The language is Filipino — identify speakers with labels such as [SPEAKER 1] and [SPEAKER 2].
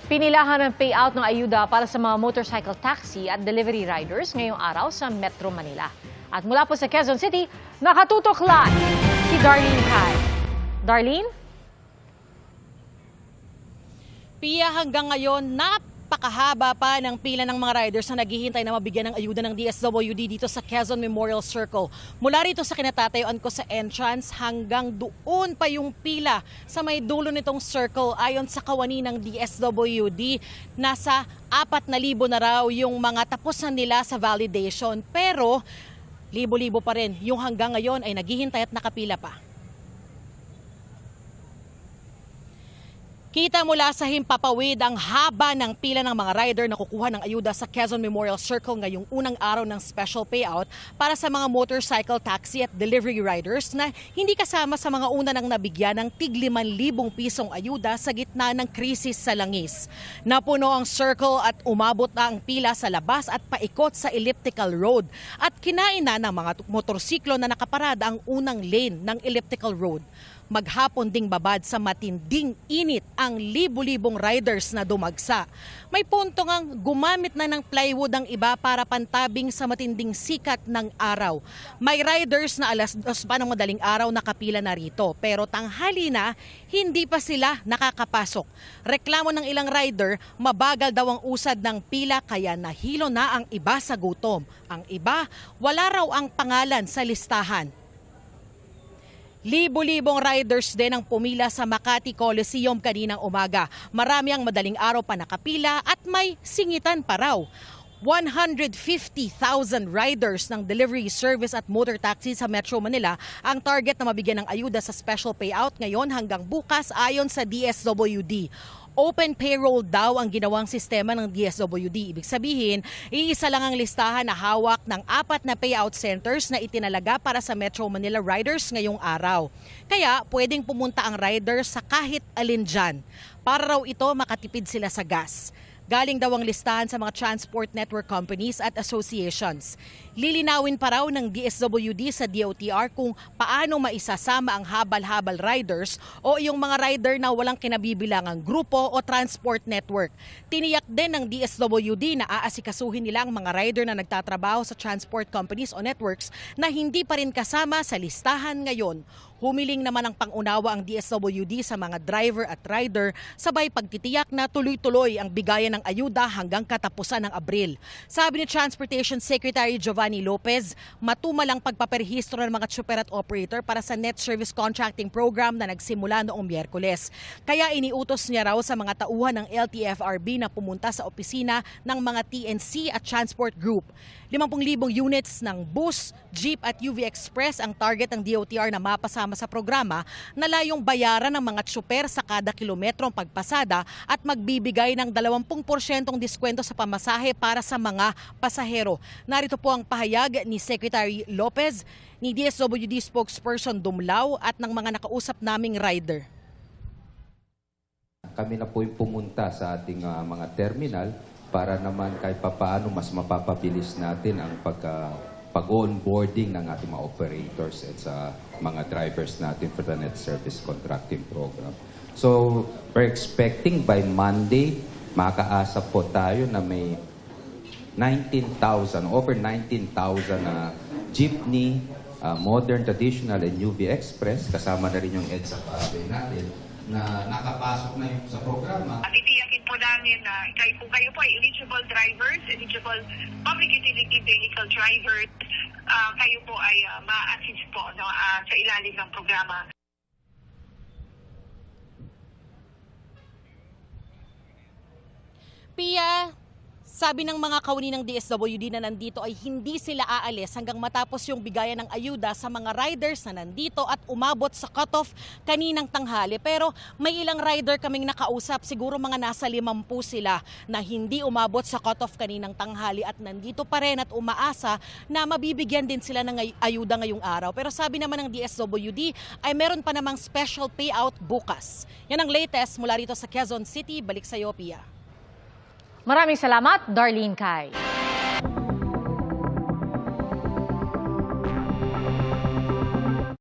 [SPEAKER 1] Pinilahan ng payout ng ayuda para sa mga motorcycle taxi at delivery riders ngayong araw sa Metro Manila. At mula po sa Quezon City, nakatutok live si Darlene Kai. Darlene?
[SPEAKER 2] Pia, hanggang ngayon, napakahaba pa ng pila ng mga riders na naghihintay na mabigyan ng ayuda ng DSWD dito sa Quezon Memorial Circle. Mula rito sa kinatatayuan ko sa entrance hanggang doon pa yung pila sa may dulo nitong circle. Ayon sa kawani ng DSWD, nasa 4,000 na raw yung mga tapusan nila sa validation. Pero libo-libo pa rin yung hanggang ngayon ay naghihintay at nakapila pa. Kita mula sa himpapawid ang haba ng pila ng mga rider na kukuha ng ayuda sa Quezon Memorial Circle ngayong unang araw ng special payout para sa mga motorcycle taxi at delivery riders na hindi kasama sa mga una nang nabigyan ng tig 5,000 pisong ayuda sa gitna ng krisis sa langis. Napuno ang circle at umabot na ang pila sa labas at paikot sa elliptical road at kinaina ng mga motorsiklo na nakaparada ang unang lane ng elliptical road. Maghapon ding babad sa matinding init ang libu-libong riders na dumagsa. May punto ngang gumamit na ng plywood ang iba para pantabing sa matinding sikat ng araw. May riders na 2:00 pa ng madaling araw nakapila na rito, pero tanghali na hindi pa sila nakakapasok. Reklamo ng ilang rider, mabagal daw ang usad ng pila kaya nahilo na ang iba sa gutom. Ang iba, wala raw ang pangalan sa listahan. Libo-libong riders din ang pumila sa Makati Coliseum kaninang umaga. Marami ang madaling araw pa nakapila at may singitan pa raw. 150,000 riders ng delivery service at motor taxi sa Metro Manila ang target na mabigyan ng ayuda sa special payout ngayon hanggang bukas ayon sa DSWD. Open payroll daw ang ginawang sistema ng DSWD. Ibig sabihin, iisa lang ang listahan na hawak ng 4 na payout centers na itinalaga para sa Metro Manila riders ngayong araw. Kaya pwedeng pumunta ang riders sa kahit alin dyan. Para raw ito makatipid sila sa gas. Galing daw ang listahan sa mga transport network companies at associations. Lilinawin pa raw ng DSWD sa DOTR kung paano maisasama ang habal-habal riders o yung mga rider na walang kinabibilangang grupo o transport network. Tiniyak din ng DSWD na aasikasuhin nila ang mga rider na nagtatrabaho sa transport companies o networks na hindi pa rin kasama sa listahan ngayon. Humiling naman ang pangunawa ang DSWD sa mga driver at rider sabay pagtitiyak na tuloy-tuloy ang bigayan ng ayuda hanggang katapusan ng Abril. Sabi ni Transportation Secretary Giovanni Lopez, matumal ang pagpaperehistro ng mga tsuper at operator para sa Net Service Contracting Program na nagsimula noong Miyerkules. Kaya iniutos niya raw sa mga tauhan ng LTFRB na pumunta sa opisina ng mga TNC at Transport Group. 50,000 units ng bus, jeep at UV Express ang target ng DOTR na mapasama sa programa na layong bayaran ng mga tsuper sa kada kilometrong pagpasada at magbibigay ng 20% diskwento sa pamasahe para sa mga pasahero. Narito po ang pahayag ni Secretary Lopez, ni DSWD spokesperson Dumlao at ng mga nakausap naming rider.
[SPEAKER 3] Kami na po yung pumunta sa ating mga terminal para naman kahit papaano mas mapapabilis natin ang pag-onboarding ng ating mga operators at sa mga drivers natin for the Net Service Contracting Program. So, we're expecting by Monday, makaasa po tayo na may 19,000, over 19,000 na jeepney, modern, traditional, and UV Express, kasama na rin yung EDSA pathway natin, na nakapasok na yung sa programa.
[SPEAKER 4] Titiyakin po namin na kayo po ay eligible drivers, eligible public utility vehicle drivers, kayo po ay ma-assist po sa ilalim ng programa.
[SPEAKER 2] Pia, sabi ng mga kawani ng DSWD na nandito ay hindi sila aalis hanggang matapos yung bigayan ng ayuda sa mga riders na nandito at umabot sa cutoff kaninang tanghali. Pero may ilang rider kaming nakausap, siguro mga nasa 50 sila na hindi umabot sa cutoff kaninang tanghali at nandito pa rin at umaasa na mabibigyan din sila ng ayuda ngayong araw. Pero sabi naman ng DSWD ay meron pa namang special payout bukas. Yan ang latest mula rito sa Quezon City. Balik sa iyo, Pia.
[SPEAKER 1] Maraming salamat, Darlene Kai.